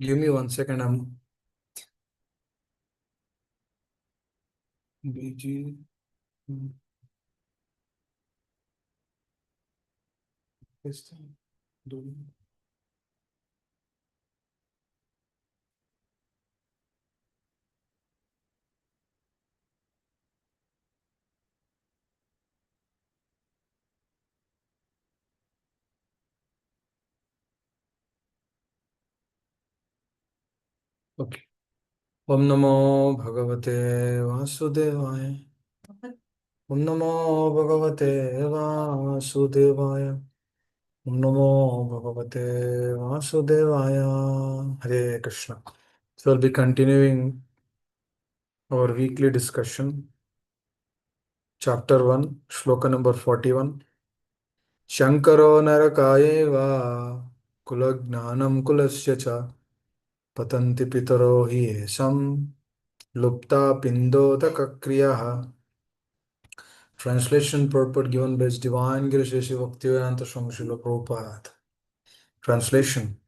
Give me 1 second. I'm BG. This thing doing. Okay. Om Namo Bhagavate Vasudevaya. Om Namo Bhagavate Vasudevaya. Om Namo Bhagavate Vasudevaya. Hare Krishna. So I'll be continuing our weekly discussion. Chapter 1, Shloka number 41. Shankaro Narakayeva Kulagnanam Kulasya Cha Patanti Pitaro Hi Esam Lupta Pindodaka Kriyaha. Translation purport given by His Divine Grace Shri Bhaktivedanta Swami Srila Prabhupada. Translation.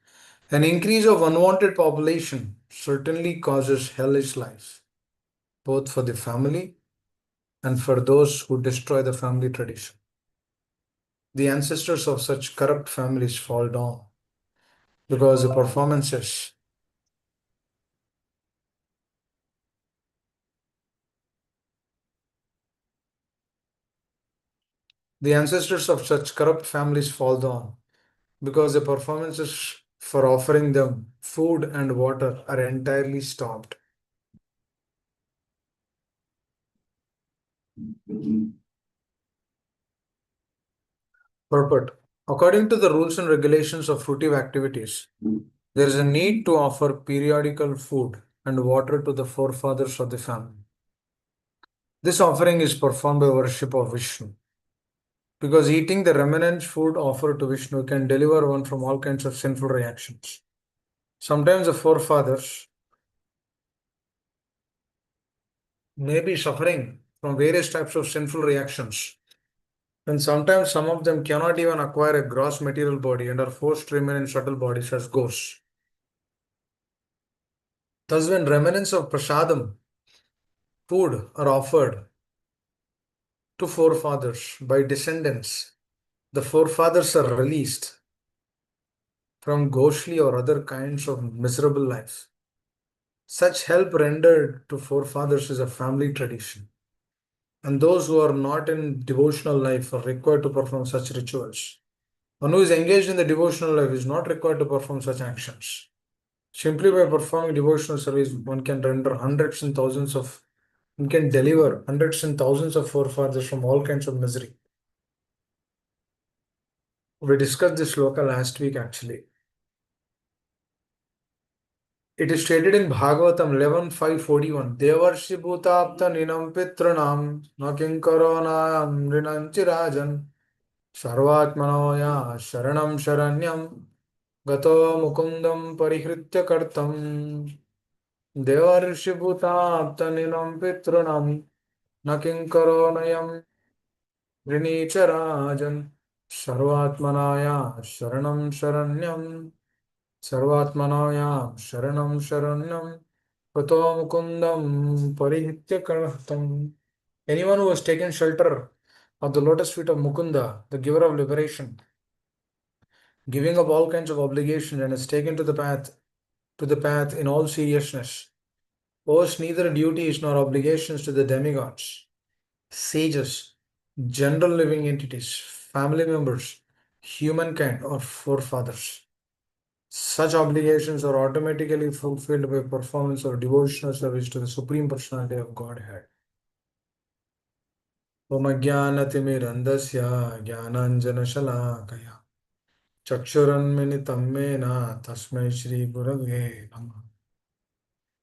An increase of unwanted population certainly causes hellish life, both for the family and for those who destroy the family tradition. The ancestors of such corrupt families fall down because the performances The ancestors of such corrupt families fall down because the performances for offering them food and water are entirely stopped. Purport. According to the rules and regulations of fruitive activities, there is a need to offer periodical food and water to the forefathers of the family. This offering is performed by worship of Vishnu, because eating the remnant food offered to Vishnu can deliver one from all kinds of sinful reactions. Sometimes the forefathers may be suffering from various types of sinful reactions, and sometimes some of them cannot even acquire a gross material body and are forced to remain in subtle bodies as ghosts. Thus, when remnants of prasadam, food, are offered to forefathers by descendants, the forefathers are released from ghostly or other kinds of miserable life. Such help rendered to forefathers is a family tradition, and those who are not in devotional life are required to perform such rituals. One who is engaged in the devotional life is not required to perform such actions. Simply by performing devotional service, one can one can deliver hundreds and thousands of forefathers from all kinds of misery. We discussed this sloka last week actually. It is stated in Bhagavatam 11.5.41. Devarshi bhutapta ninam pitranam nakinkaronayam rinanchi rajan sarvatmanoya sharanam sharanyam gato mukundam parihritya kartam. Devarshi bhutapta ninam pitranam nakinkaronayam rinanchi rajan sarvatmanaya sharanam sharanyam Sarvatmanaya Sharanam Sharanyam Gato Mukundam Parihitya Kartam. Anyone who has taken shelter of the lotus feet of Mukunda, the giver of liberation, giving up all kinds of obligations and has taken to the path in all seriousness, owes neither duties nor obligations to the demigods, sages, general living entities, family members, humankind, or forefathers. Such obligations are automatically fulfilled by performance of devotional service to the Supreme Personality of Godhead. Om Jnanatimirandasya Jnananjanashalakaya Chakshuranminitam Mena Tasmai Shri Gurave Namaha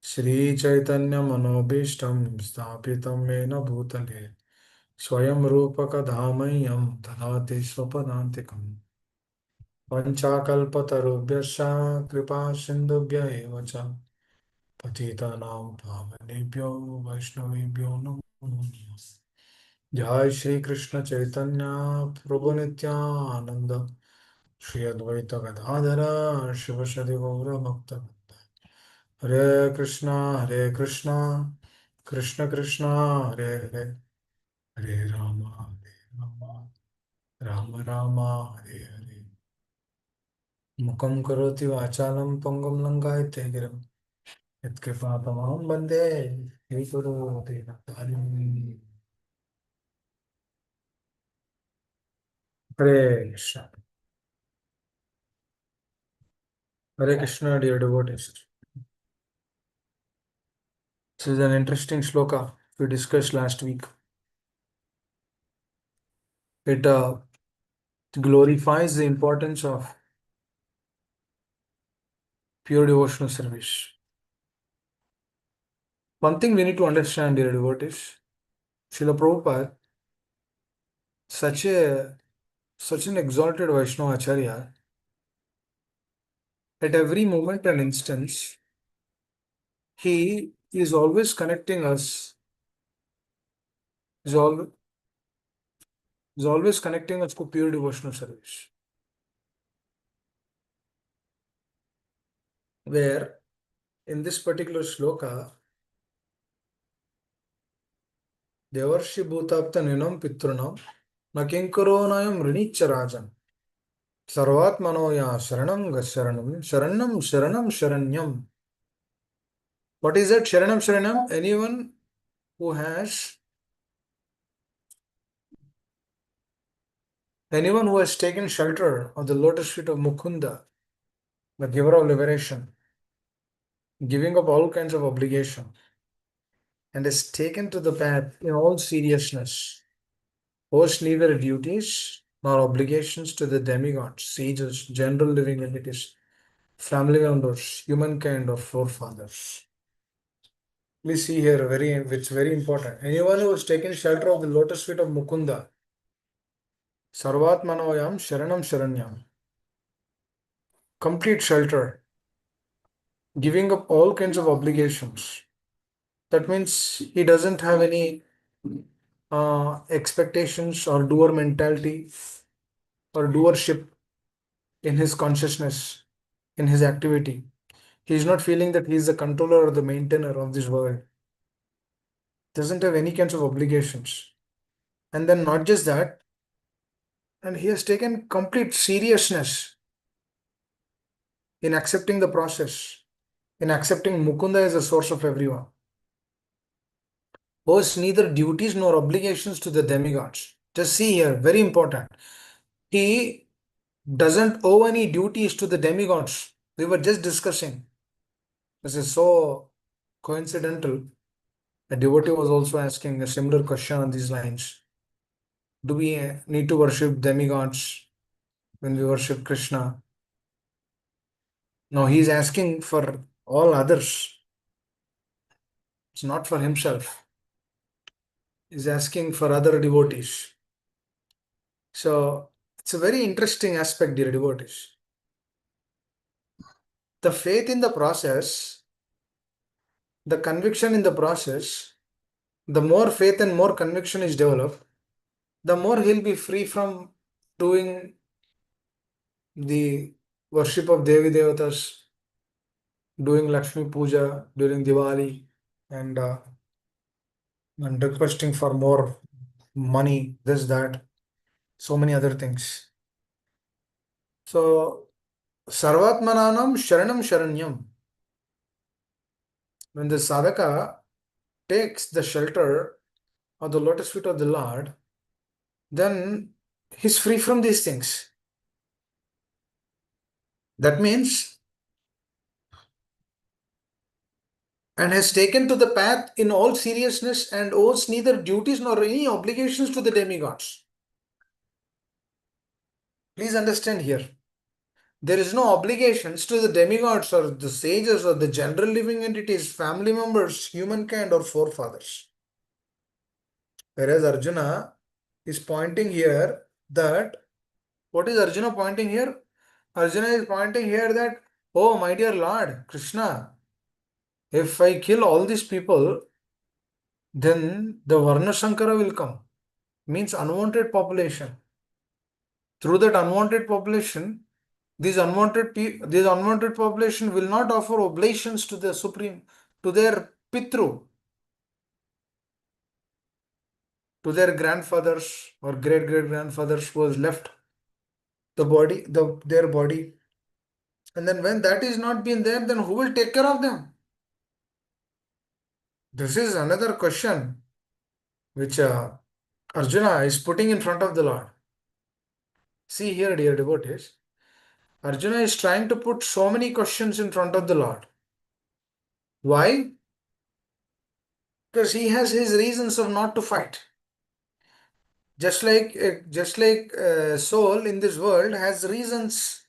Shri Chaitanya Manobishtam Sthapitam Mena Bhutale Swayam Rupaka Dhamayam Tadati Swapadantikam Panchakalpatarubhyasya Kripa Sindhubhya Evacha पतितानां पावनेभ्यो वैष्णवेभ्यो नमो नमः। जय श्री कृष्ण चैतन्य प्रभु नित्यानंद श्री अद्वैत गदाधर शिवसदि गौर भक्त Hare Krishna, Krishna Krishna, Hare Hare, Hare Rama, Rama Rama, Hare Hare. Mukam karoti vachalam pangam langayate giram. Yatkripatamaham bande. Hey Guru Devatari. Hare Krishna. Hare Krishna, dear devotees. This is an interesting sloka we discussed last week. It glorifies the importance of pure devotional service. One thing we need to understand, dear devotees, Srila Prabhupada, such a such an exalted Vaishnava Acharya, at every moment and instance, he is always connecting us, is, al- is always connecting us to pure devotional service. Where in this particular sloka, Devarshi Bhutapta Ninam Pitrunam Nakinkaronayam Rinicha Rajan Sarvatmanoya Sharanam Gasharanam Sharanam Sharanam Sharanyam. What is that Sharanam Sharanam? Anyone who has taken shelter of the lotus feet of Mukunda, the giver of liberation, giving up all kinds of obligation, and is taken to the path in all seriousness, owes neither duties nor obligations to the demigods, sages, general living entities, family members, humankind, or forefathers. Please see here, it's very important. Anyone who has taken shelter of the lotus feet of Mukunda, Sarvatmanoyam Sharanam Sharanyam, complete shelter, giving up all kinds of obligations. That means he doesn't have any expectations or doer mentality or doership in his consciousness, in his activity. He is not feeling that he is the controller or the maintainer of this world. Doesn't have any kinds of obligations. And then not just that, and he has taken complete seriousness in accepting the process, in accepting Mukunda as the source of everyone. Owes neither duties nor obligations to the demigods. Just see here, very important. He doesn't owe any duties to the demigods. We were just discussing. This is so coincidental. A devotee was also asking a similar question on these lines. Do we need to worship demigods when we worship Krishna? No, he is asking for all others. It's not for himself. He's asking for other devotees. So it's a very interesting aspect, dear devotees. The faith in the process, the conviction in the process, the more faith and more conviction is developed, the more he'll be free from doing the worship of Devi Devatas, doing Lakshmi Puja during Diwali, and, uh, and requesting for more money, this, that, so many other things. So, Sarvatmananam Sharanam Sharanyam. When the sadhaka takes the shelter of the lotus feet of the Lord, then he's free from these things. That means, and has taken to the path in all seriousness and owes neither duties nor any obligations to the demigods. Please understand here. There is no obligations to the demigods or the sages or the general living entities, family members, humankind, or forefathers. Whereas Arjuna is pointing here that, what is Arjuna pointing here? Arjuna is pointing here that, oh my dear Lord, Krishna, if I kill all these people, then the Varna Shankara will come. Means unwanted population. Through that unwanted population, These unwanted population will not offer oblations to the supreme, to their pitru, to their grandfathers or great great grandfathers who has left the body, their body. And then when that is not been there, then who will take care of them? This is another question which Arjuna is putting in front of the Lord. See here, dear devotees, Arjuna is trying to put so many questions in front of the Lord. Why? Because he has his reasons of not to fight. Just like soul in this world has reasons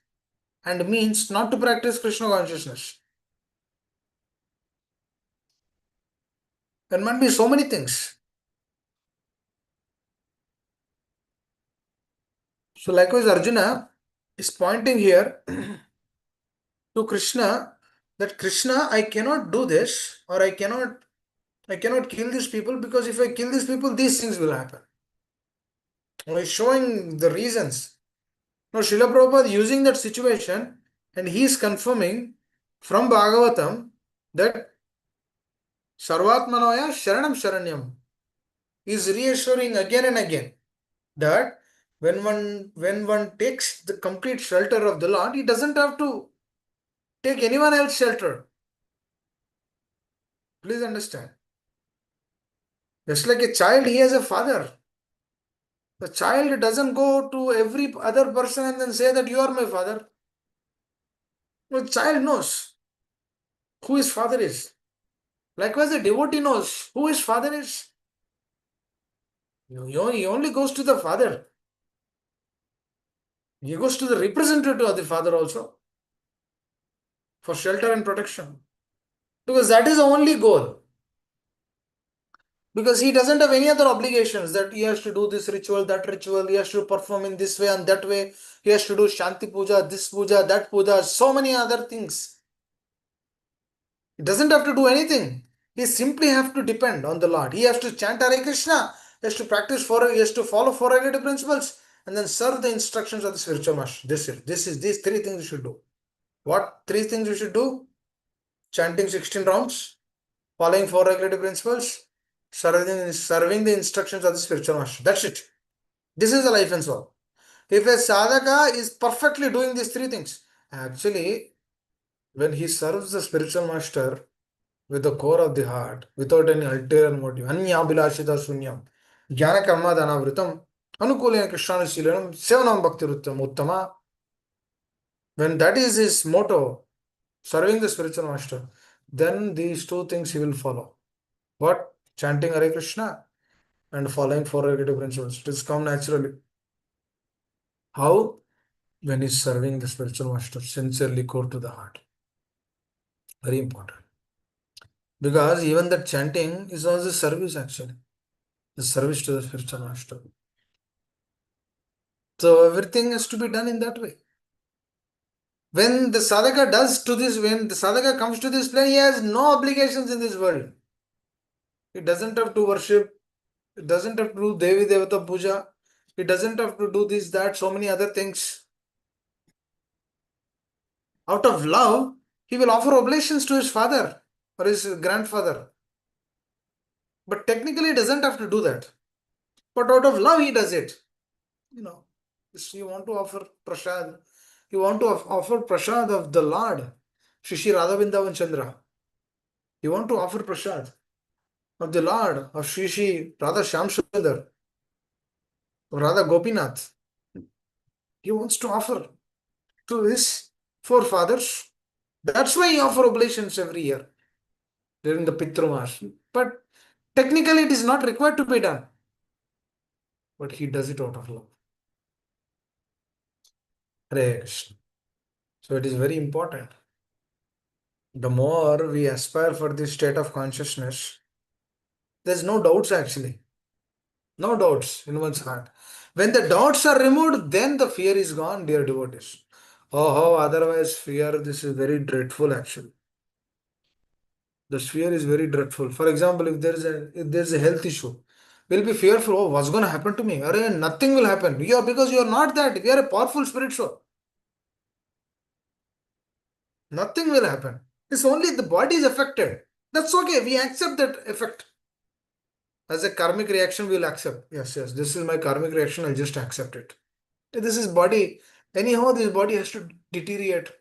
and means not to practice Krishna consciousness. There might be so many things. So likewise, Arjuna is pointing here to Krishna that Krishna, I cannot do this, or I cannot kill these people, because if I kill these people, these things will happen. He is showing the reasons. Now Srila Prabhupada using that situation, and he is confirming from Bhagavatam that Sarvatmanaya Sharanam Sharanyam is reassuring again and again that when one takes the complete shelter of the Lord, he doesn't have to take anyone else shelter. Please understand. Just like a child, he has a father. The child doesn't go to every other person and then say that you are my father. The child knows who his father is. Likewise, the devotee knows who his father is. He only goes to the father. He goes to the representative of the father also for shelter and protection. Because that is the only goal. Because he doesn't have any other obligations that he has to do this ritual, that ritual, he has to perform in this way and that way, he has to do Shanti Puja, this Puja, that Puja, so many other things. He doesn't have to do anything. He simply have to depend on the Lord. He has to chant Hare Krishna, he has to he has to follow four regulative principles, and then serve the instructions of the spiritual master. These three things you should do. What three things you should do? Chanting 16 rounds, following four regulative principles, serving the instructions of the spiritual master. That's it. This is the life and soul. If a sadhaka is perfectly doing these three things, actually, when he serves the spiritual master with the core of the heart, without any ulterior motive, anyabhilashita sunyam, jnana karma dhanavritam, anukulena krishnanushilanam, sevanam bhaktiruttam uttama. When that is his motto, serving the spiritual master, then these two things he will follow. What? Chanting Hare Krishna and following four regulative principles. It is come naturally. How? When he's serving the spiritual master, sincerely core to the heart. Very important. Because even that chanting is also service actually. The service to the spiritual master. So everything has to be done in that way. When the sadhaka when the sadhaka comes to this plane, he has no obligations in this world. He doesn't have to worship. He doesn't have to do Devi Devata Puja. He doesn't have to do this, that, so many other things. Out of love, he will offer oblations to his father or his grandfather. But technically, he doesn't have to do that. But out of love, he does it. You know, if you want to offer prasad, you want to offer prasad of the Lord, Shri Radha Vrindavan Chandra. You want to offer prasad of the Lord of Shri Radha Shyam Sundar, Radha Gopinath. He wants to offer to his forefathers. That's why he offers oblations every year during the Pitru Mass. But technically, it is not required to be done. But he does it out of love. Hare Krishna. So it is very important. The more we aspire for this state of consciousness, there's no doubts actually. No doubts in one's heart. When the doubts are removed, then the fear is gone, dear devotees. Oh, otherwise fear, this is very dreadful actually. The fear is very dreadful. For example, if there is a health issue, we'll be fearful. Oh, what's going to happen to me? Arre, nothing will happen. Because you are not that. We are a powerful spirit soul. Nothing will happen. It's only the body is affected. That's okay. We accept that effect. As a karmic reaction, we'll accept. Yes, yes, this is my karmic reaction. I'll just accept it. This is body. Anyhow, this body has to deteriorate.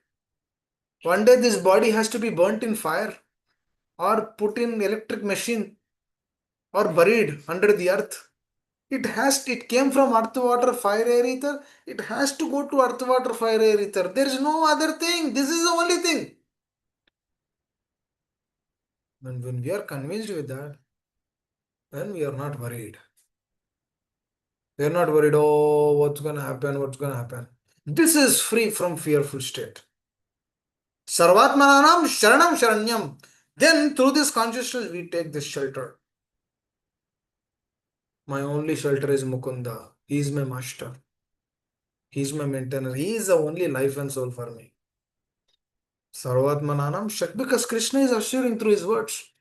One day, this body has to be burnt in fire or put in electric machine or buried under the earth. It came from earth, water, fire, air, ether. It has to go to earth, water, fire, air, ether. There is no other thing. This is the only thing. When we are convinced with that, then we are not worried. We are not worried, oh, what's going to happen, what's going to happen. This is free from fearful state. Sarvatmananam sharanam sharanyam. Then through this consciousness, we take this shelter. My only shelter is Mukunda. He is my master. He is my maintainer. He is the only life and soul for me. Sarvatmananam Shak, because Krishna is assuring through his words.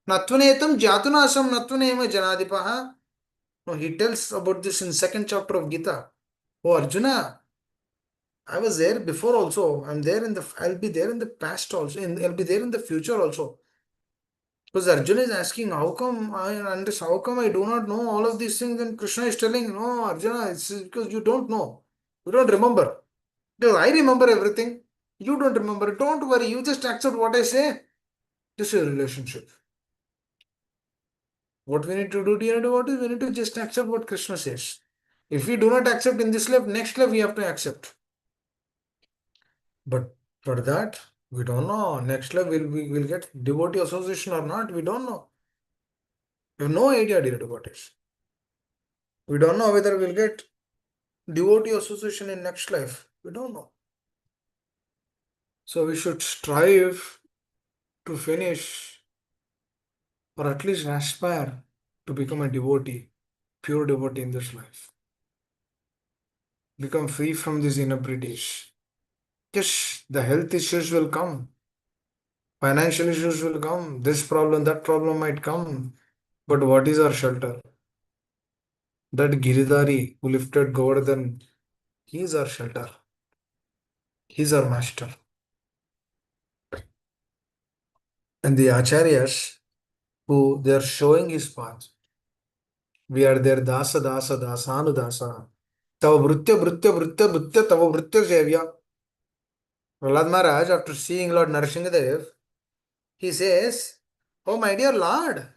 Natvanetam jatunasam natvanema janadipaha. No, he tells about this in second chapter of Gita. Oh Arjuna, I was there before also. I'll be there in the past also. I'll be there in the future also. Because Arjuna is asking, how come I do not know all of these things? And Krishna is telling, no, Arjuna, it's because you don't know. You don't remember. Because I remember everything. You don't remember. Don't worry. You just accept what I say. This is a relationship. What we need to do, dear devotees, we need to just accept what Krishna says. If we do not accept in this life, next life we have to accept. But for that, we don't know. Next life we will get devotee association or not. We don't know. We have no idea, dear devotees. We don't know whether we'll get devotee association in next life. We don't know. So we should strive to finish or at least aspire to become a devotee, pure devotee in this life. Become free from these inabilities. Yes, the health issues will come. Financial issues will come. This problem, that problem might come. But what is our shelter? That Giridhari who lifted Govardhan, he is our shelter. He is our master. And the acharyas who they are showing his path. We are their dasa dasa dasanu dasa. Tava bhrutya bhrutya bhrutya bhrutya tava bhrutya sevya. Prahlad Maharaj, after seeing Lord Narsingadev, he says, oh my dear Lord,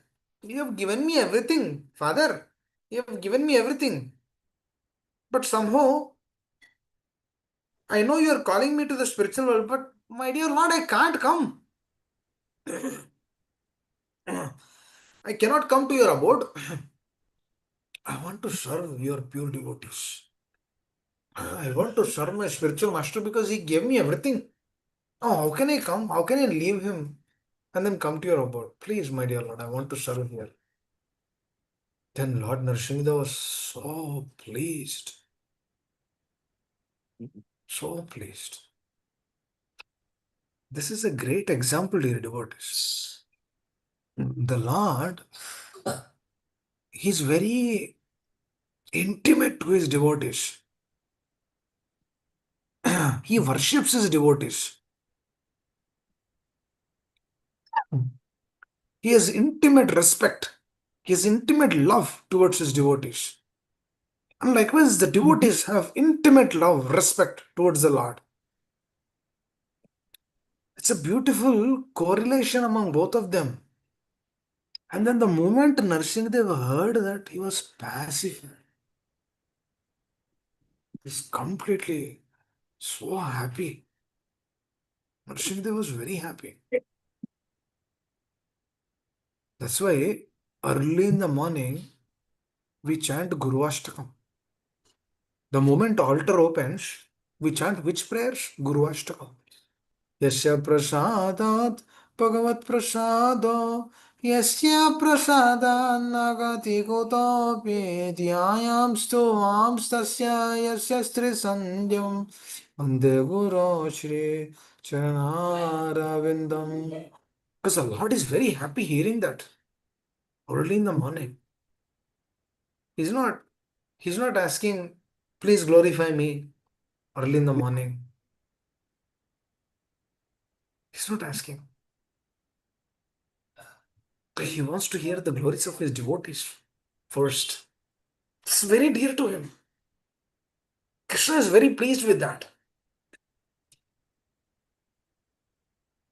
you have given me everything, Father. You have given me everything. But somehow, I know you are calling me to the spiritual world, but my dear Lord, I can't come. I cannot come to your abode. I want to serve your pure devotees. I want to serve my spiritual master because he gave me everything. Oh, how can I come? How can I leave him and then come to your abode? Please, my dear Lord, I want to serve here. Then Lord Nrsimha was so pleased. So pleased. This is a great example, dear devotees. The Lord, he's very intimate to his devotees. He worships his devotees. He has intimate respect. He has intimate love towards his devotees. And likewise, the devotees have intimate love, respect towards the Lord. It's a beautiful correlation among both of them. And then the moment Narsingadev heard that, he was passive. He's completely so happy. Narsingadev was very happy. That's why early in the morning, we chant Guru Ashtakam. The moment altar opens, we chant which prayers? Guru Ashtakam. Yasya prasadat bhagavat prasado Yasya prasada nagati gotopi dhyayam stuvam stasya yasya stri sandhyam Vande Guru Shri Charanarvindam. Because the Lord is very happy hearing that early in the morning. He's not He's not asking, please glorify me early in the morning. He's not asking. But he wants to hear the glories of his devotees first. This is very dear to him. Krishna is very pleased with that.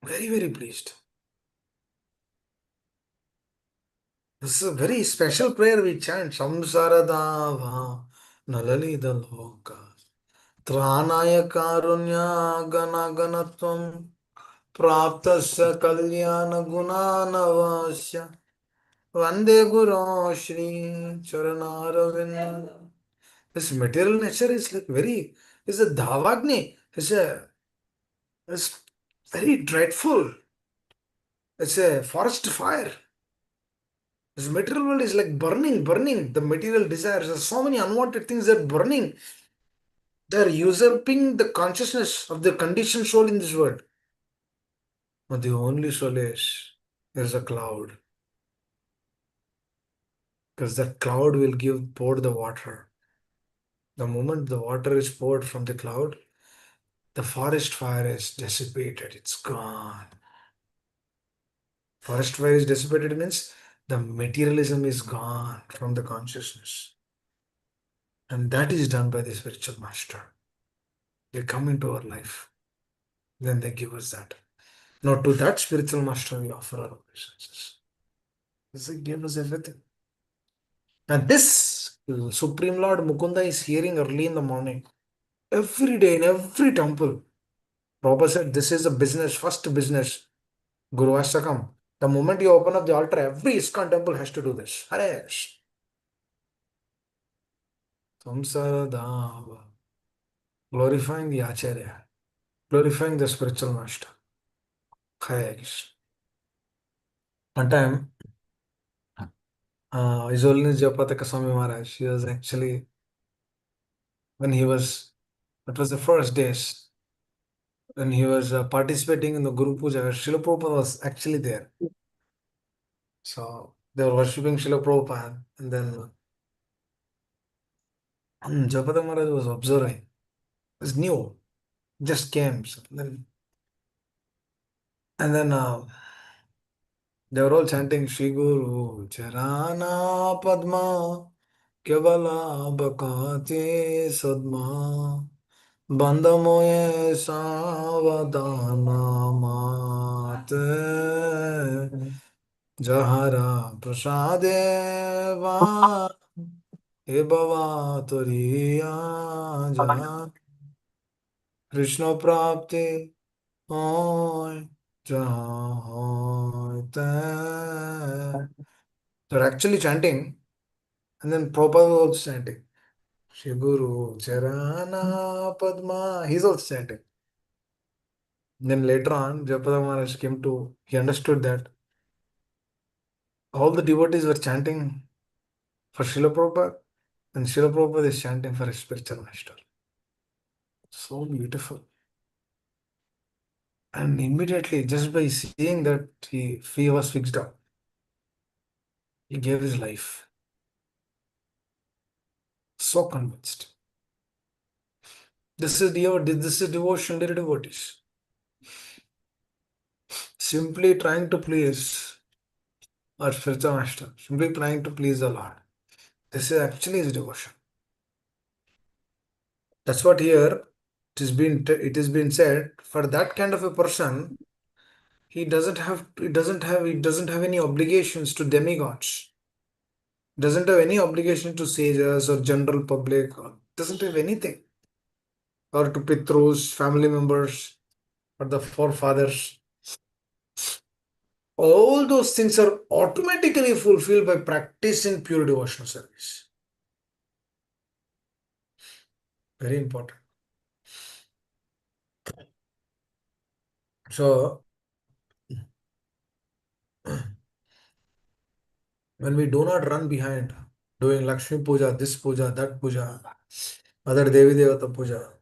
Very, very pleased. This is a very special prayer we chant. Samsaradava nalalida loka. Tranaya karunya gana ganatvam. Praptasya kalyana gunanavasya. Vande Guru Shri Charanaravinda. This material nature is like very, is a dhavagni. It's very dreadful. It's a forest fire. This material world is like burning, burning. The material desires. There's so many unwanted things that are burning. They're usurping the consciousness of the conditioned soul in this world. But the only solace is a cloud. Because that cloud will pour the water. The moment the water is poured from the cloud, the forest fire is dissipated. It's gone. Forest fire is dissipated means the materialism is gone from the consciousness. And that is done by the spiritual master. They come into our life. Then they give us that. Now to that spiritual master we offer our obeisances. He gave us everything. And this Supreme Lord Mukunda is hearing early in the morning. Every day in every temple. Prabhupada said this is a business, first business. Guru has to come. The moment you open up the altar, every ISKCON temple has to do this. Hare Krishna. Samsaradava. Glorifying the Acharya. Glorifying the spiritual master. Hare Krishna. One time, His Holiness Japataka Swami Maharaj, he was actually, when he was, it was the first days, when he was participating in the Guru Puja, Srila Prabhupada was actually there. So they were worshipping Srila Prabhupada, and then Japataka Maharaj was observing. It was new, just came. So and then they were all chanting Shri Guru Charana Padma Kevala Bhakati Sadma Bandamoye Savadana Mate Jahara Prasadeva Ebava Turiya Jaha Krishna Prapti Hoy Jahoy Te. They're actually chanting, and then Prabhupada was also chanting. Shri Guru Charana Padma. He's also chanting. Then later on, Japada Maharaj came to, he understood that all the devotees were chanting for Srila Prabhupada, and Srila Prabhupada is chanting for his spiritual master. So beautiful. And immediately, just by seeing that, he was fixed up. He gave his life. So convinced. This is devotion to devotees. Simply trying to please our spiritual master, simply trying to please the Lord. This is actually his devotion. That's what here it has been said. For that kind of a person, he doesn't have any obligations to demigods. Doesn't have any obligation to sages or general public. Or doesn't have anything. Or to Pitrus, family members, or the forefathers. All those things are automatically fulfilled by practicing pure devotional service. Very important. So, when we do not run behind doing Lakshmi Puja, this Puja, that Puja, other Devi Devata Puja,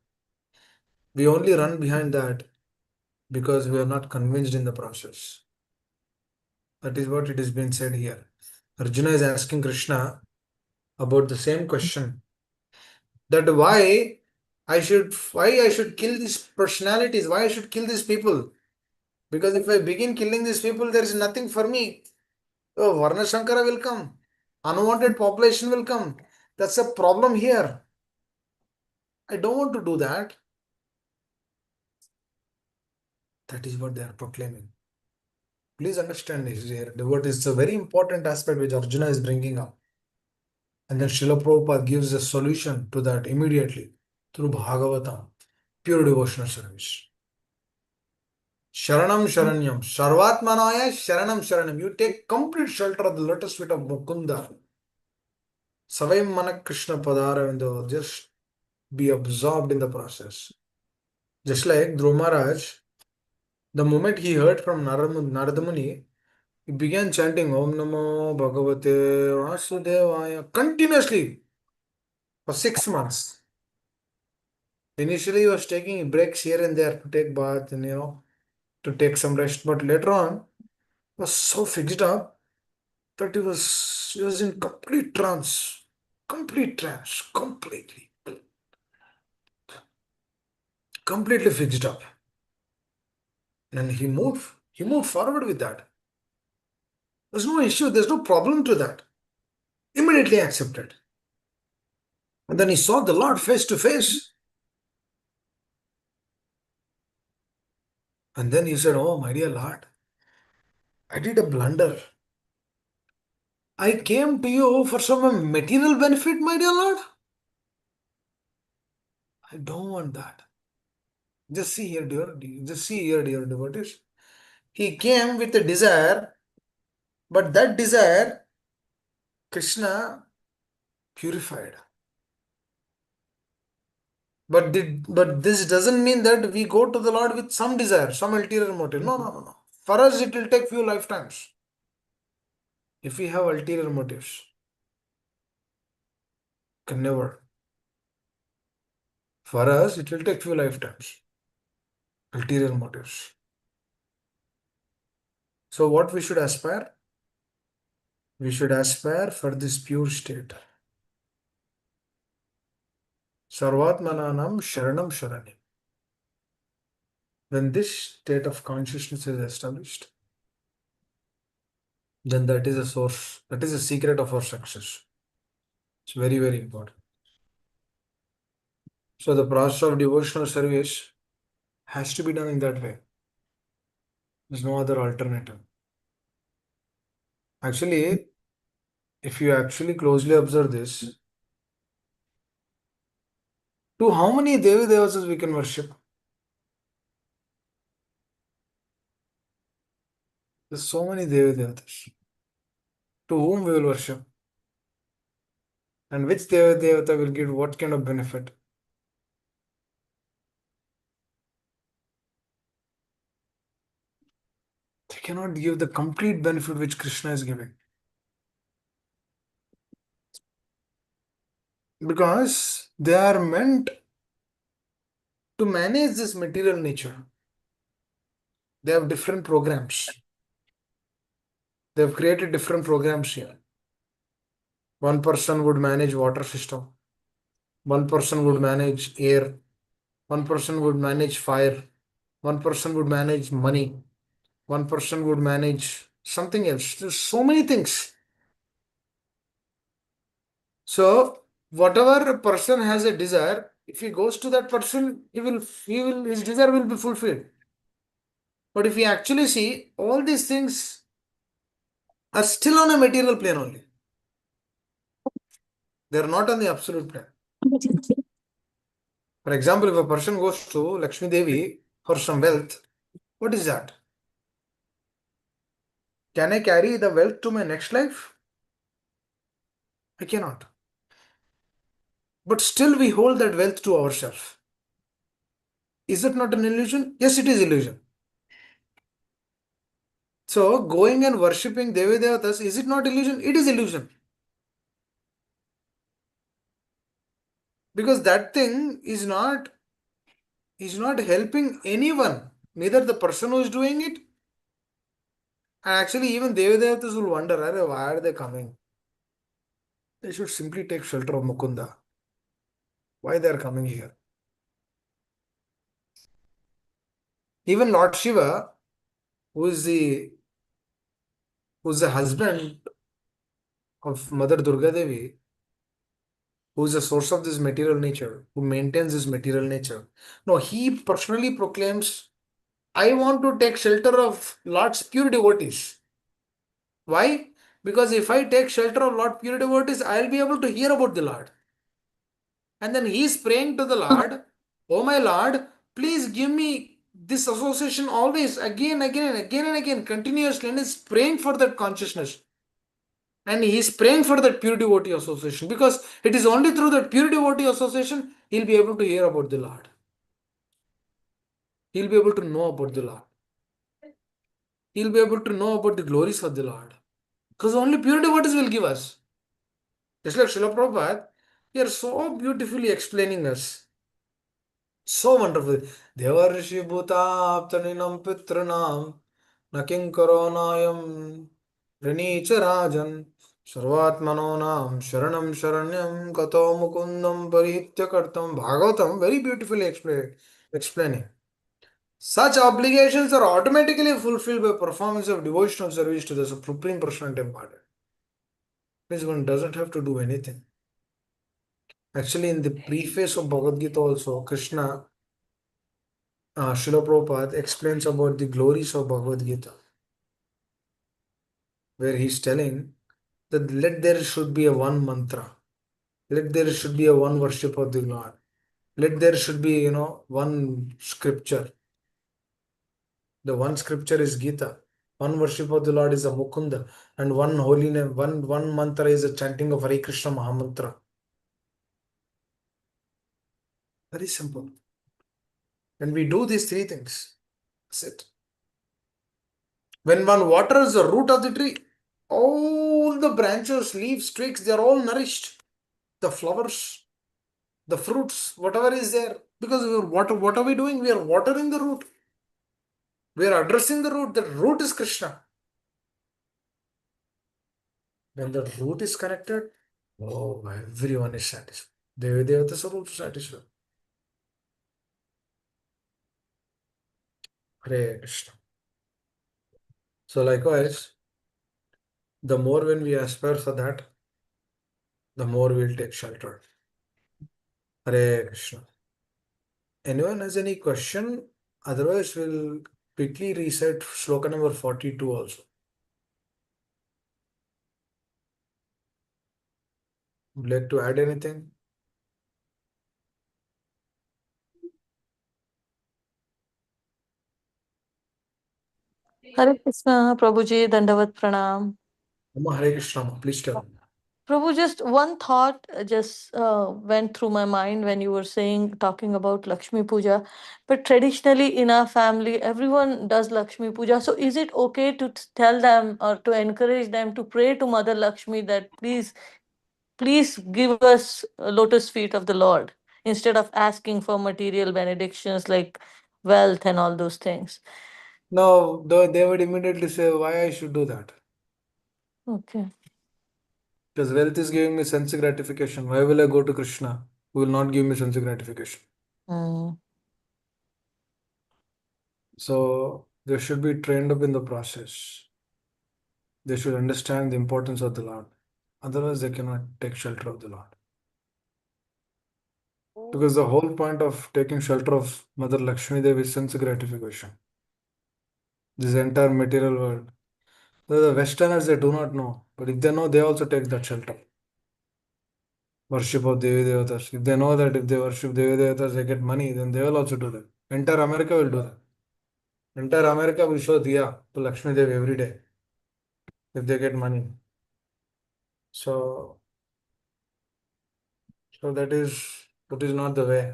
we only run behind that because we are not convinced in the process. That is what it has been said here. Arjuna is asking Krishna about the same question, that why I should kill these personalities, why I should kill these people, Because if I begin killing these people, there is nothing for me. Oh, Varna Shankara will come. Unwanted population will come. That's a problem here. I don't want to do that. That is what they are proclaiming. Please understand this here. What is a very important aspect which Arjuna is bringing up. And then Srila Prabhupada gives a solution to that immediately through Bhagavatam, pure devotional service. Sharanam Sharanyam, Sarvatmanaya Sharanam Sharanam. You take complete shelter of the lotus feet of Mukunda. Savayam Manak Krishna Padaravindo. Just be absorbed in the process. Just like Dhruva Maharaj, the moment he heard from Narada Muni, he began chanting Om Namo Bhagavate Vasudevaya continuously for 6 months. Initially, he was taking breaks here and there to take bath and to take some rest, but later on, was so fixed up that he was in complete trance, completely fixed up, and he moved forward with that. There's no issue, there's no problem to that. Immediately accepted, and then he saw the Lord face to face, and then he said, "Oh, my dear Lord, I did a blunder. I came to you for some material benefit, my dear Lord. I don't want that. Just see here, dear devotees. He came with a desire, but that desire, Krishna purified. But this doesn't mean that we go to the Lord with some desire, some ulterior motive. No, no, no, no. For us, it will take few lifetimes. If we have ulterior motives, can never. For us, it will take few lifetimes. Ulterior motives. So what we should aspire? We should aspire for this pure state. Sarvatmananam Sharanam Sharanim. When this state of consciousness is established, then that is a source, that is a secret of our success. It's very, very important. So the process of devotional service has to be done in that way. There's no other alternative. Actually, if you actually closely observe this, to how many Devi Devas we can worship? There's so many Devi Devatas. To whom we will worship? And which Devi Devata will give what kind of benefit? They cannot give the complete benefit which Krishna is giving. Because they are meant to manage this material nature. They have different programs. They have created different programs here. One person would manage water system. One person would manage air. One person would manage fire. One person would manage money. One person would manage something else. There's so many things. So whatever a person has a desire, if he goes to that person, his desire will be fulfilled. But if we actually see, all these things are still on a material plane only. They are not on the absolute plane. For example, if a person goes to Lakshmi Devi for some wealth, what is that? Can I carry the wealth to my next life? I cannot. But still we hold that wealth to ourselves. Is it not an illusion? Yes, it is illusion. So going and worshipping Devi Devatas, is it not illusion? It is illusion. Because that thing is not helping anyone, neither the person who is doing it, and actually even Devi Devatas will wonder, why are they coming? They should simply take shelter of Mukunda. Why they are coming here? Even Lord Shiva, who is the husband of Mother Durga Devi, who is the source of this material nature, who maintains this material nature. No, he personally proclaims, I want to take shelter of Lord's pure devotees. Why? Because if I take shelter of Lord pure devotees, I'll be able to hear about the Lord. And then he's praying to the Lord, oh my Lord, please give me this association always, again, again, and again and again, continuously. And he's praying for that consciousness. And he's praying for that pure devotee association, because it is only through that pure devotee association he'll be able to hear about the Lord. He'll be able to know about the Lord. He'll be able to know about the glories of the Lord. Because only pure devotees will give us. Just like Srila Prabhupada, they are so beautifully explaining us. So wonderful. Devarshi bhutaptaninam pitranam naking karonayam ranicha rajan sarvatmanonam sharanam sharanyam kato mukundam parihitya kartam. Bhagavatam very beautifully explaining. Such obligations are automatically fulfilled by performance of devotional service to the Supreme Personality of Godhead. Means one doesn't have to do anything. Actually, in the preface of Bhagavad Gita also, Krishna, Srila Prabhupada explains about the glories of Bhagavad Gita, where he's telling that let there should be a one mantra, let there should be a one worship of the Lord, let there should be, one scripture. The one scripture is Gita. One worship of the Lord is a Mukunda, and one holy name, one mantra is a chanting of Hare Krishna Mahamantra. Very simple. And we do these three things. That's it. When one waters the root of the tree, all the branches, leaves, twigs, they are all nourished. The flowers, the fruits, whatever is there. Because what are we doing? We are watering the root. We are addressing the root. The root is Krishna. When the root is connected, oh, everyone is satisfied. Devi Devatas are also satisfied. Hare Krishna. So likewise, the more when we aspire for that, the more we'll take shelter. Hare Krishna. Anyone has any question? Otherwise, we'll quickly reset sloka number 42 also. Would like to add anything? Hare Krishna, Prabhuji, Dandavat Pranam. Amma Hare Krishna, please tell me. Prabhu, just one thought just went through my mind when you were talking about Lakshmi Puja. But traditionally in our family, everyone does Lakshmi Puja. So is it okay to tell them or to encourage them to pray to Mother Lakshmi that please give us lotus feet of the Lord instead of asking for material benedictions like wealth and all those things? Now, they would immediately say, why I should do that? Okay. Because wealth is giving me sense gratification. Why will I go to Krishna, who will not give me sense gratification? Mm. So, they should be trained up in the process. They should understand the importance of the Lord. Otherwise, they cannot take shelter of the Lord. Because the whole point of taking shelter of Mother Lakshmi Devi is sense gratification. This entire material world. The Westerners, they do not know. But if they know, they also take that shelter. Worship of Devi Devatas. If they know that if they worship Devi Devatas, they get money, then they will also do that. Entire America will do that. Entire America will show Diya to Lakshmi Devi every day if they get money. So, so that is not the way.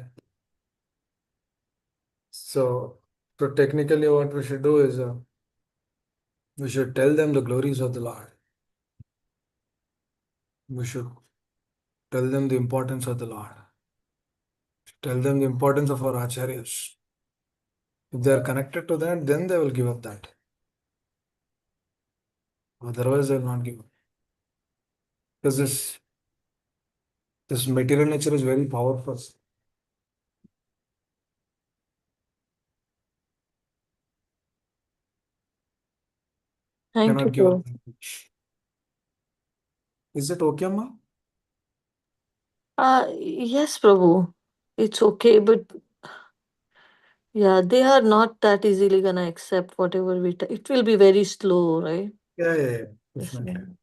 So technically, what we should do is we should tell them the glories of the Lord. We should tell them the importance of the Lord. Tell them the importance of our acharyas. If they are connected to that, then they will give up that. Otherwise, they will not give up. Because this material nature is very powerful. Thank you, Cannot give up. Prabhu. Is it okay, Ma? Yes, Prabhu. It's okay, but yeah, they are not that easily gonna accept whatever it will be very slow, right? Yeah, yeah, yeah. Yes, yeah. Definitely.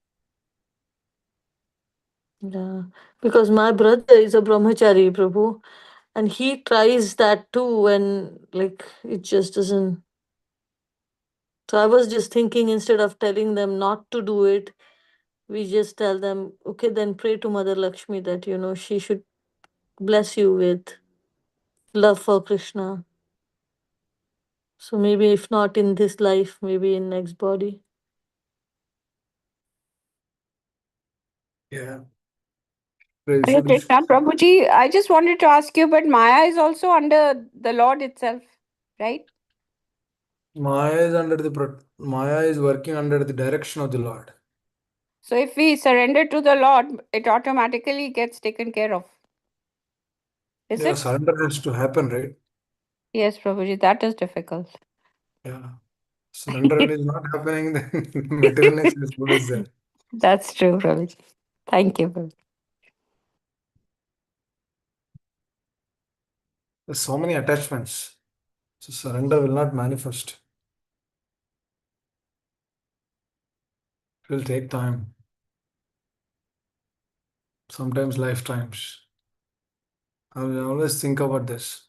Yeah. Because my brother is a brahmachari, Prabhu, and he tries that too, and like it just doesn't. So I was just thinking, instead of telling them not to do it, we just tell them, okay, then pray to Mother Lakshmi that she should bless you with love for Krishna. So maybe if not in this life, maybe in next body. Yeah. Pray, Hare Krishna, Prabhuji, I just wanted to ask you, but Maya is also under the Lord itself, right? Maya is working under the direction of the Lord. So if we surrender to the Lord, it automatically gets taken care of. Is Yeah, it? surrender has to happen, right? Yes, Prabhuji, that is difficult. Yeah. Surrender is not happening, then materialness is what is there. That's true, Prabhuji. Thank you, Prabhuji. There's so many attachments. So surrender will not manifest. It will take time. Sometimes lifetimes. I will always think about this.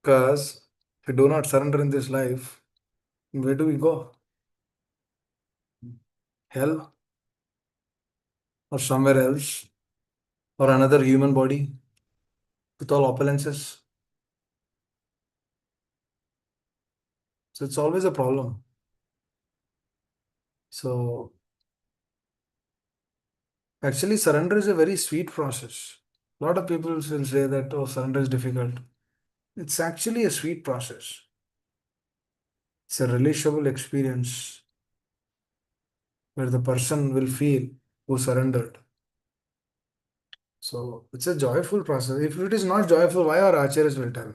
Because if we do not surrender in this life, where do we go? Hell or somewhere else or another human body with all opulences. So it's always a problem. So actually, surrender is a very sweet process. A lot of people will say that, oh, surrender is difficult. It's actually a sweet process. It's a relishable experience where the person will feel who surrendered. So it's a joyful process. If it is not joyful, why our acharyas will tell?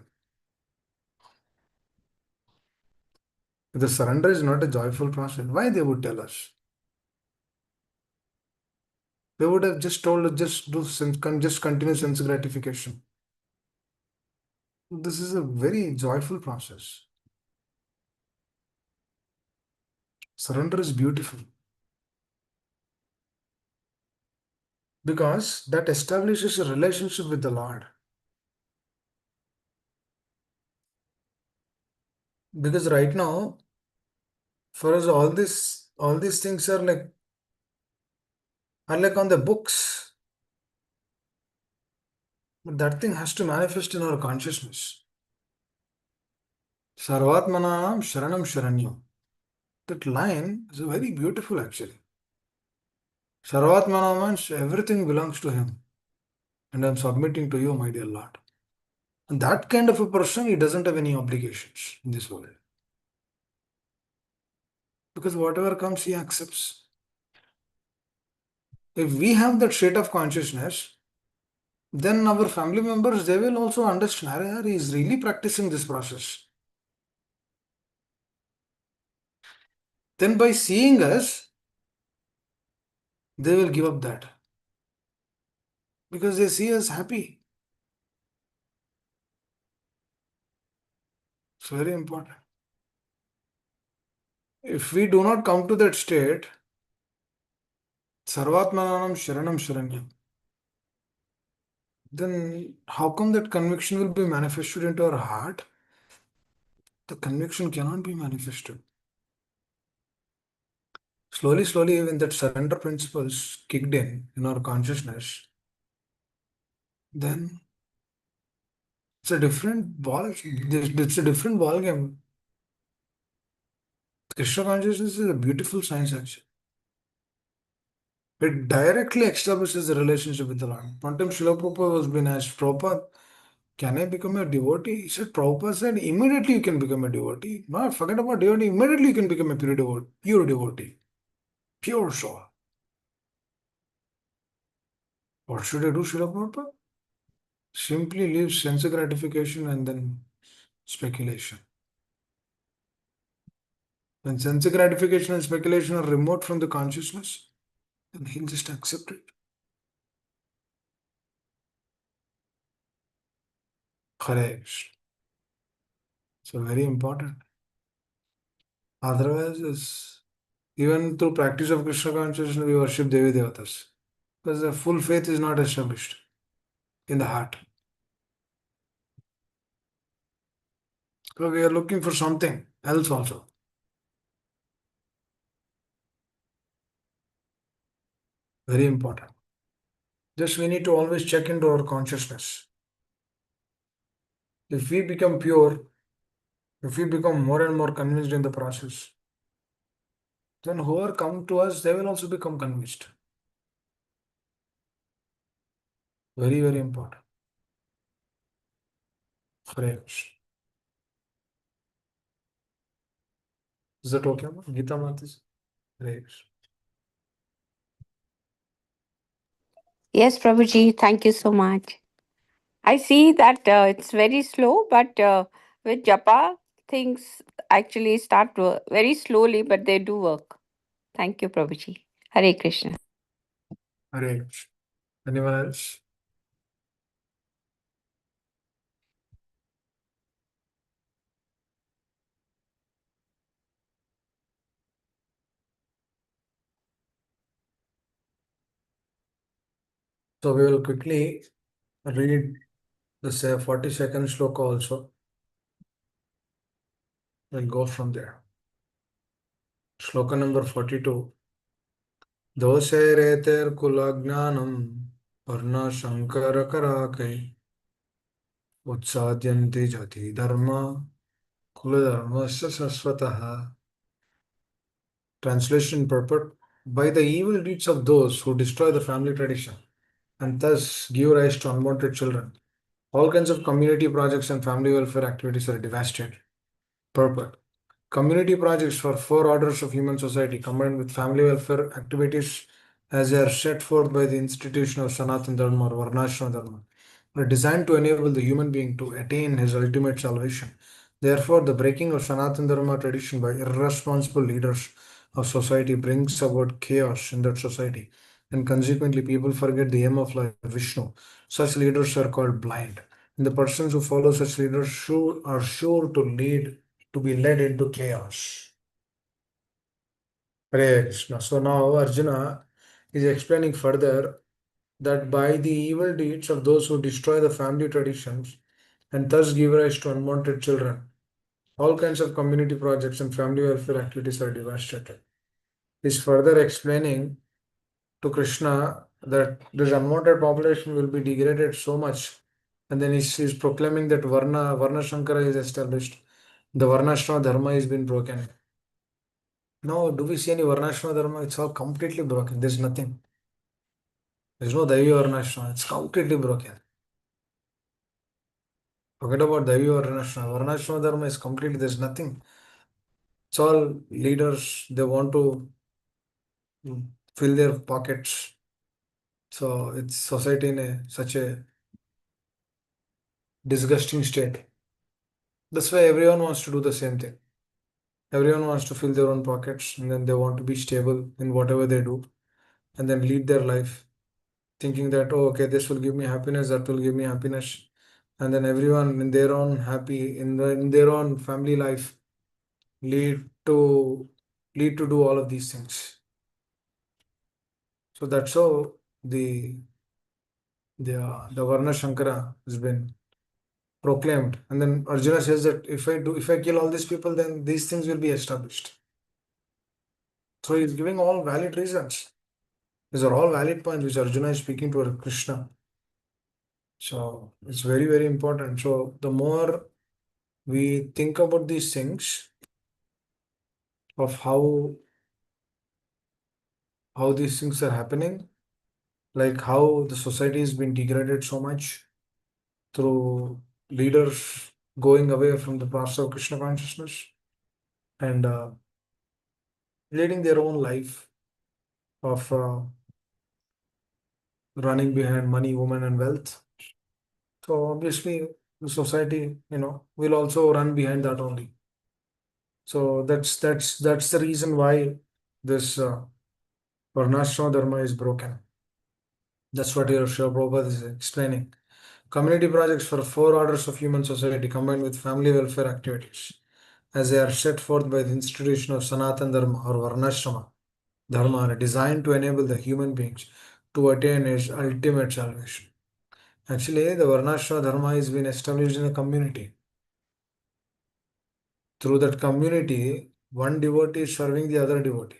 If the surrender is not a joyful process, why they would tell us? They would have just told us just just continue sense gratification. This is a very joyful process. Surrender is beautiful because that establishes a relationship with the Lord. Because right now, for us, all these things are like on the books, but that thing has to manifest in our consciousness. Sarvatmanam Sharanam Sharanyam. That line is very beautiful actually. Sarvatmanam means everything belongs to him, and I'm submitting to you, my dear Lord. And that kind of a person, he doesn't have any obligations in this world. Because whatever comes, he accepts. If we have that state of consciousness, then our family members, they will also understand, "Arey, he is really practicing this process." Then by seeing us, they will give up that. Because they see us happy. It's very important. If we do not come to that state, Sarvatmananam Sharanam Sharanyam, then how come that conviction will be manifested into our heart? The conviction cannot be manifested. Slowly, slowly, when that surrender principles kicked in our consciousness, then it's a different ball. It's a different ball game. Krishna consciousness is a beautiful science actually. It directly establishes the relationship with the Lord. One time Srila Prabhupada was being asked, Prabhupada, can I become a devotee? He said, Prabhupada said, immediately you can become a devotee. No, forget about devotee. Immediately you can become a pure devotee, pure soul. What should I do, Srila Prabhupada? Simply leave sense gratification and then speculation. When sense gratification and speculation are remote from the consciousness, then he'll just accept it. Correct. So very important. Otherwise, even through practice of Krishna consciousness, we worship Devi Devatas. Because the full faith is not established in the heart. So we are looking for something else also. Very important. Just we need to always check into our consciousness. If we become pure, if we become more and more convinced in the process, then whoever come to us, they will also become convinced. Very, very important. Hare Krishna. Is that okay, ma? Gita Matas? Hare Krishna. Yes, Prabhuji, thank you so much. I see that it's very slow, but with japa, things actually start very slowly, but they do work. Thank you, Prabhuji. Hare Krishna. Hare Krishna. Anyone else? So we will quickly read the 40-second shloka also. We'll go from there. Shloka number 42. Dosereter kulagnanam varna shankara karakai utsadyanti jati dharma kuladharmasya saswataha. Translation purport. By the evil deeds of those who destroy the family tradition and thus give rise to unwanted children, all kinds of community projects and family welfare activities are devastated. Purport. Community projects for four orders of human society combined with family welfare activities as they are set forth by the institution of Sanatana Dharma or Varnashrama Dharma are designed to enable the human being to attain his ultimate salvation. Therefore, the breaking of Sanatana Dharma tradition by irresponsible leaders of society brings about chaos in that society, and consequently, people forget the aim of life, Vishnu. Such leaders are called blind, and the persons who follow such leaders are sure to be led into chaos. Hare Krishna. So now Arjuna is explaining further that by the evil deeds of those who destroy the family traditions and thus give rise to unwanted children, all kinds of community projects and family welfare activities are devastated. He's further explaining to Krishna that this unwanted population will be degraded so much, and then he's proclaiming that Varna Shankara is established. The Varnashrama Dharma has been broken. No, do we see any Varnashrama Dharma? It's all completely broken. There's nothing. There's no Daivi Varnashrama. It's completely broken. Forget about Daivi Varnashrama. Varnashrama Dharma is completely, there's nothing. It's all leaders, they want to fill their pockets. So it's society in such a disgusting state. That's why everyone wants to do the same thing. Everyone wants to fill their own pockets and then they want to be stable in whatever they do and then lead their life thinking that, oh, okay, this will give me happiness, that will give me happiness. And then everyone in their own in their own family life lead to do all of these things. So that's how the Varna Shankara has been proclaimed. And then Arjuna says that if I kill all these people, then these things will be established. So he's giving all valid reasons. These are all valid points which Arjuna is speaking to Krishna. So it's very, very important. So the more we think about these things of how these things are happening, like how the society has been degraded so much through leaders going away from the path of Krishna consciousness and leading their own life of running behind money, women, and wealth. So obviously, the society, will also run behind that only. So that's the reason why this Varnashrama Dharma is broken. That's what your Srila Prabhupada is explaining. Community projects for 4 orders of human society combined with family welfare activities, as they are set forth by the institution of Sanatan Dharma or Varnashrama Dharma, are designed to enable the human beings to attain its ultimate salvation. Actually, the Varnashrama Dharma has been established in a community. Through that community, one devotee is serving the other devotee.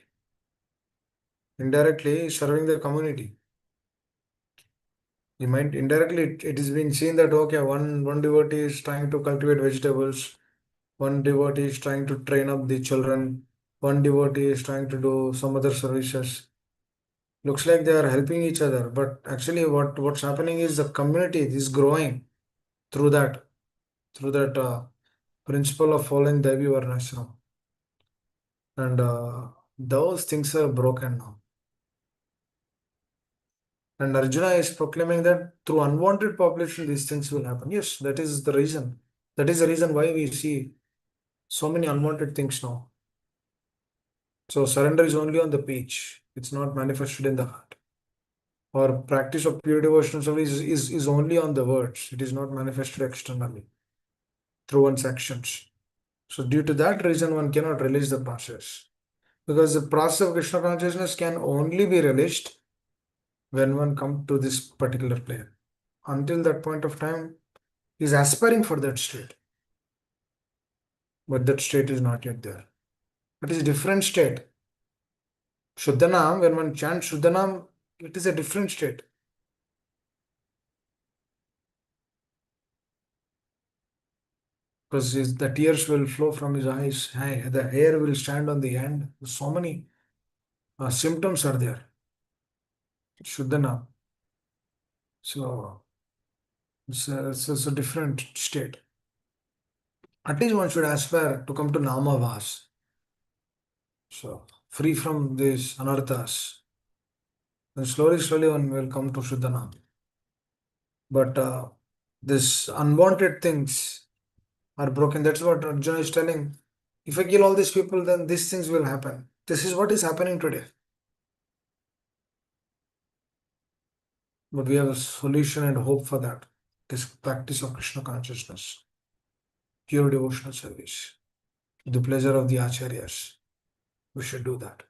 Indirectly, serving the community. You might indirectly, it is been seen that okay, one devotee is trying to cultivate vegetables, one devotee is trying to train up the children, one devotee is trying to do some other services. Looks like they are helping each other, but actually, what's happening is the community is growing through that principle of following Devi Varnashrama, and those things are broken now. And Arjuna is proclaiming that through unwanted population, these things will happen. Yes, that is the reason. That is the reason why we see so many unwanted things now. So surrender is only on the page. It's not manifested in the heart. Or practice of pure devotional service is only on the words. It is not manifested externally through one's actions. So due to that reason, one cannot release the process. Because the process of Krishna consciousness can only be released when one comes to this particular plane. Until that point of time, he is aspiring for that state. But that state is not yet there. It is a different state. Shuddhanam, when one chants Shuddhanam, it is a different state. Because the tears will flow from his eyes, the hair will stand on the hand. So many symptoms are there. Shuddhanam. So it's a different state. At least one should aspire to come to Namavas. So free from these anarthas. Then slowly one will come to Shuddhanam. But this unwanted things are broken. That's what Arjuna is telling. If I kill all these people, then these things will happen. This is what is happening today. But we have a solution and hope for that. This practice of Krishna consciousness, pure devotional service, the pleasure of the acharyas. We should do that.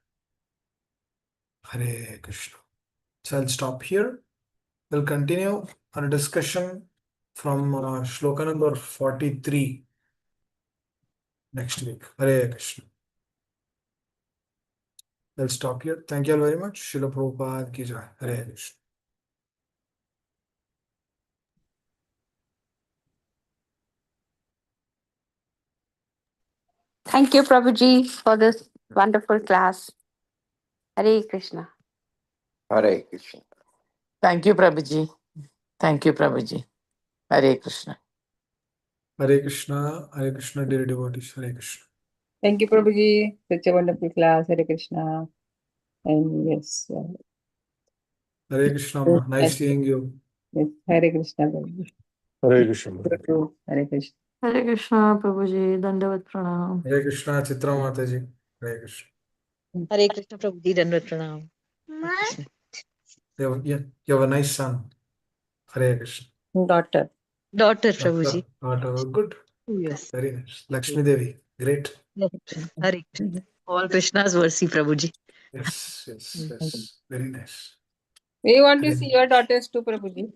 Hare Krishna. So I'll stop here. We'll continue our discussion from shloka number 43 next week. Hare Krishna. I'll stop here. Thank you all very much. Srila Prabhupada ki jai. Hare Krishna. Thank you, Prabhuji, for this wonderful class. Hare Krishna. Hare Krishna. Thank you, Prabhuji. Thank you, Prabhuji. Hare Krishna. Hare Krishna, dear devotees. Hare Krishna. Thank you, Prabhuji. Such a wonderful class. Hare Krishna. And yes. Hare Krishna, Amma. Nice seeing you. Yes. Hare Krishna, Prabhuji. Hare Krishna. Hare Krishna. Hare Krishna, Prabhuji. Dandavat pranam. Hare Krishna, Chitra Mataji. Hare Krishna. Hare Krishna Prabhuji, Dandavat Pranam. You have a nice son. Hare Krishna. Daughter. Daughter Prabhuji. Daughter. Good. Yes. Very nice. Lakshmi Devi. Great. Hare Krishna. All Krishna's mercy, Prabhuji. Yes. Very nice. We want to see your daughters too, Prabhuji.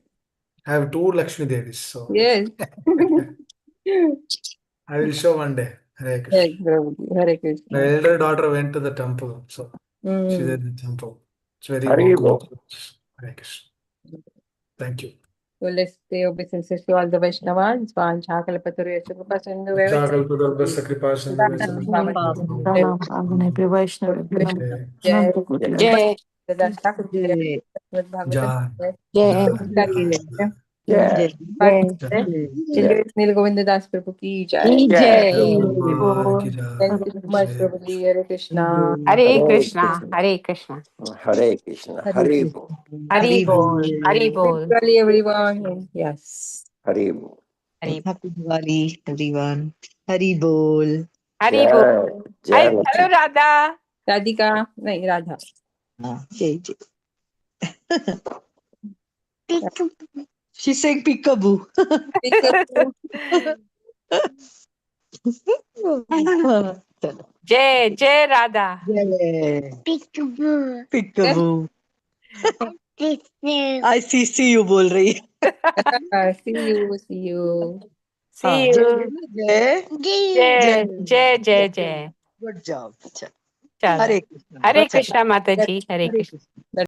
I have 2 Lakshmi Devis. So Yes. I will show one day. Hare Krishna. Yes, Prabhuji. Hare Krishna. My elder daughter went to the temple. So she's Mm. at the temple. It's very Hare walkable. Hare Krishna. Thank you. So let's pay obeisances to all the Vaishnavas. Vanchakalpatarusya Kripasindhu Jagalpadalbasa Kripasindhu Pranam, Pranam, Pri Vaishnavi, Pranam. Jai. Ananta Jai. Jai. Jai. Jai. Yeah. Jai. NeelGovind Das Prabhu ki jai. Jai. Prabhupada ki jai. Thank you so much, Prabhuji. Hare Krishna. Hare Krishna. Hare Krishna. Hare Krishna. Hare Bol. Hari Bol. Hari Bol. Diwali, everyone. Yes. Hare Bol. Happy Diwali, everyone. Hari Bol. Hari Jai, Bol. Jai Hello, Lakshmi. Radha. Radhika, नहीं Radha. Jay, Jay. She's saying peekaboo. Peekaboo. Chalo. Jai Radha. Jai. Peekaboo. I see you बोल रही है. See you, see you. See जय you. जय Jai. Good job. चलो. Chalo. Hare Krishna. Hare That's it. Krishna, Mataji. Hare Hare Krishna. Krishna.